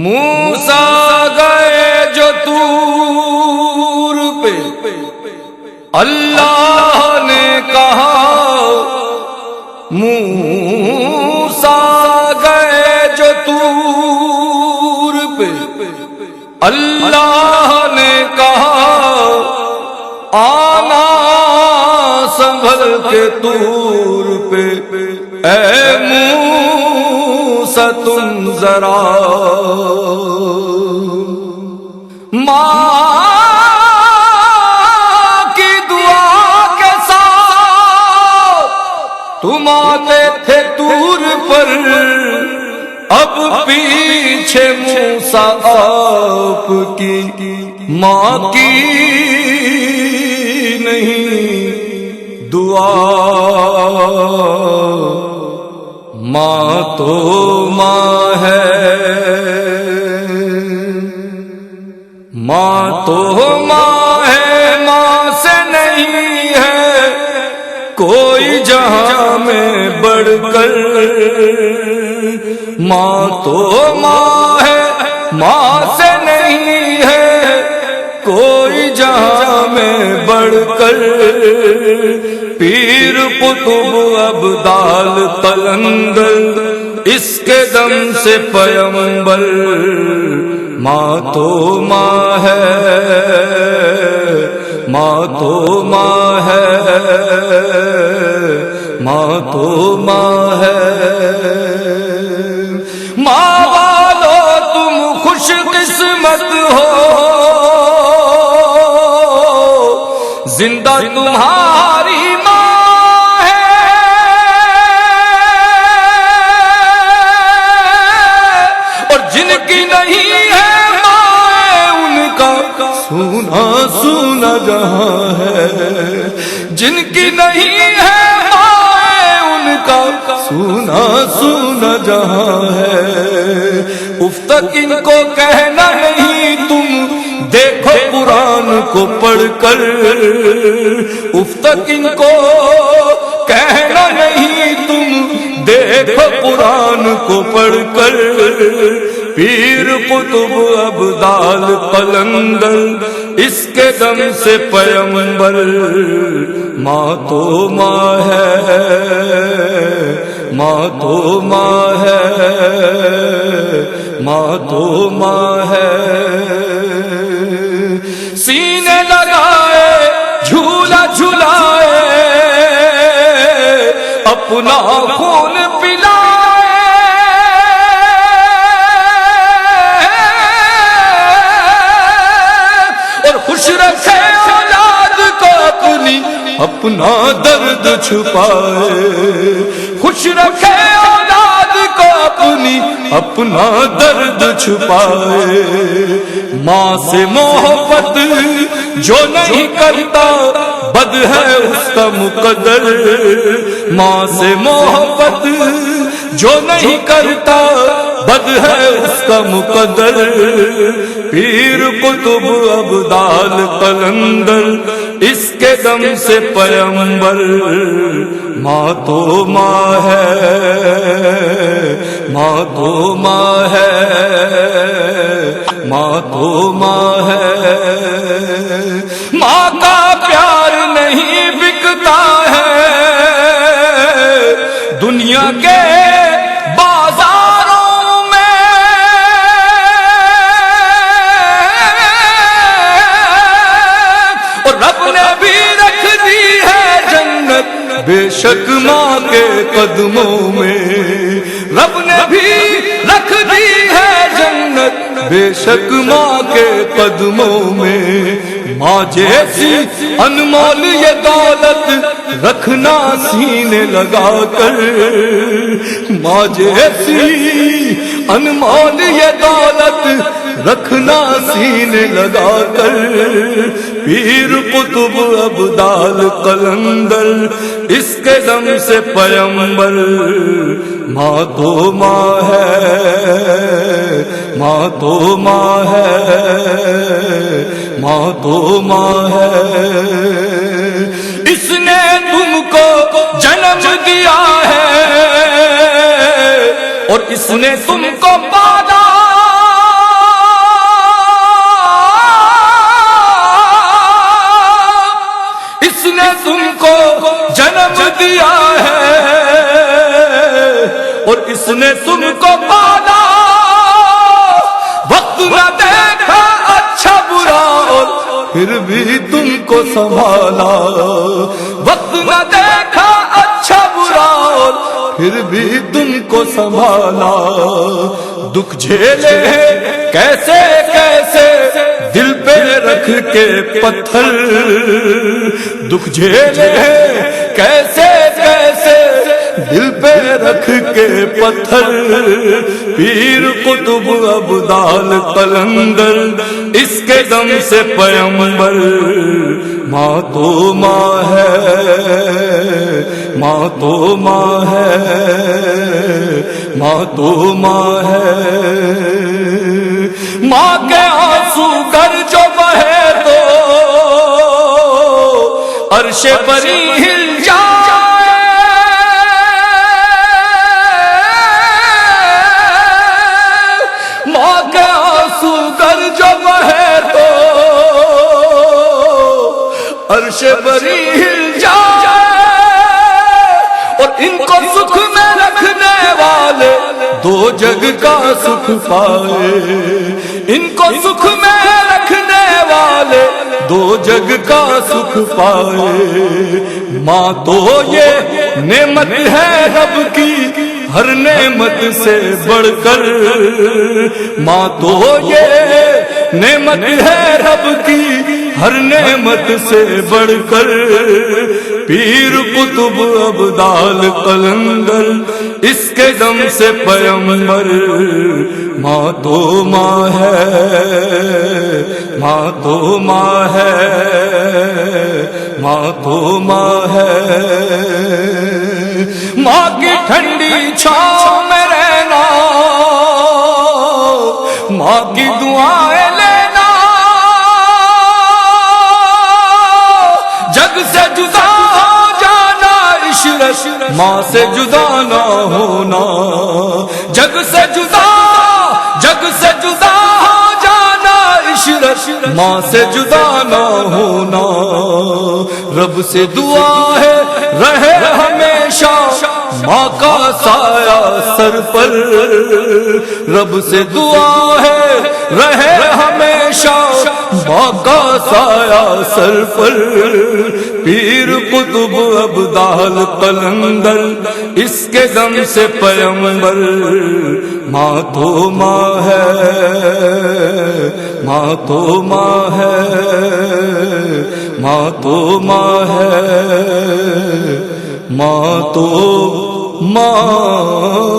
موسیٰ گئے جو طور پہ، اللہ نے کہا موسیٰ گئے جو طور پہ، اللہ نے کہا آنا سنبھل کے طور پہ، اے موسیٰ تم ذرا ماں کی دعا کے ساتھ تم آتے تھے طور پر، اب پیچھے موسیٰ آپ کی ماں کی نہیں دعا، ماں تو ماں ہے، ماں تو ماں ہے، ماں سے نہیں ہے کوئی جہاں میں بڑھ کر، ماں تو ماں ہے، ماں سے نہیں ہے کوئی جہاں میں بڑھ کر، پیر قطب ابدال قلندر اس کے دم سے پیغمبر، ماں تو ماں ہے، ماں تو ماں ہے، ماں تو ماں ہے، ماں والو تم خوش قسمت ہو، زندہ تمہاری ماں ہے، اور جن کی نہیں ہے ماں ان کا سونا سونا جہاں ہے، جن کی نہیں ہے ماں ان کا سونا سونا جہاں ہے، اف تک ان کو کہنا نہیں تم دیکھو قرآن کو پڑھ کر، اف تک ان کو کہنا نہیں تم دیکھو قرآن کو پڑھ کر، پیر قطب ابدال قلندر اس کے دم سے پیغمبر، ماں تو ماں ہے، ماں تو ماں ہے، ماں تو ماں ہے، سینے لگائے جھولا جھلائے اپنا خون پلائے، اور خوش رکھے اولاد کو اپنی اپنا درد چھپائے، خوش رکھے اولاد کو اپنی اپنا درد چھپائے، ماں سے محبت جو نہیں کرتا بد ہے اس کا مقدر، ماں سے محبت جو نہیں کرتا بد ہے اس کا مقدر، پیر قطب ابدال قلندر اس کے دم سے پیغمبر، ماں تو ماں ہے، ماں تو ماں ہے، ماں تو ماں ہے، ماں کا پیار نہیں بکتا ہے دنیا کے بازاروں میں، اور رب نے بھی رکھ دی ہے جنت بے شک ماں کے قدموں میں، رب نے بھی رکھ دی ہے جنت بے شک ماں کے قدموں میں، ماں جیسی انمول یہ دولت رکھنا سینے لگا کر، ماں جیسی انمول یہ دولت رکھنا سینے لگا کر، پیر قطب ابدال قلندر اس کے دم سے پیغمبر، ماں تو ماں ہے، ماں تو ماں ہے، ماں تو ماں ہے، اس نے تم کو جنم دیا ہے اور اس نے تم کو پالا پھر بھی تم کو سنبھالا، وقت نہ دیکھا اچھا برا اور پھر بھی تم کو سنبھالا، دکھ جھیلے کیسے کیسے دل پہ رکھ کے پتھر، دکھ جھیلے کیسے کیسے دل پہ رکھ کے پتھر، پیر قطب ابدال قلندر اس کے دم سے پیمبر، ماں تو ماں ہے، ماں تو ماں ہے، ماں تو ماں ہے، ماں کے آنسو گر جو بہے تو عرش بری ہل جائے، ماں کے آنسو گر جو بہے تو عرش بری ہل جائے، اور ان کو سکھ میں رکھنے والے دو جگ کا سکھ پائے، ان کو سکھ میں رکھنے والے دو جگ کا سکھ پائے، ماں تو یہ نعمت ہے رب کی ہر نعمت سے بڑھ کر، ماں تو یہ نعمت ہے رب کی ہر نعمت سے بڑھ کر، پیر قطب ابدال قلندر اس کے دم سے پیمبر، ماں تو ماں ہے، ماں تو ماں ہے، ماں تو ماں ہے، ماں کی ٹھنڈی چھاؤں میں رہنا، ماں کی دعائیں لینا، جگ سے جدا ہو جانا عشرت ماں سے جدا نہ ہونا، جگ سے جدا ہو جانا عشرت ماں سے جدا نہ ہونا، رب سے دعا ہے رہے ہمیشہ ماں کا سایہ سر پر، رب سے دعا ہے رہے ہمیشہ ماں کا سایہ سر پر، پیر قطب ابدال قلندر اس کے دم سے پیمبر، ماں تو ماں ہے، ماں تو ماں ہے، ماں تو ماں ہے، ماں تو ماں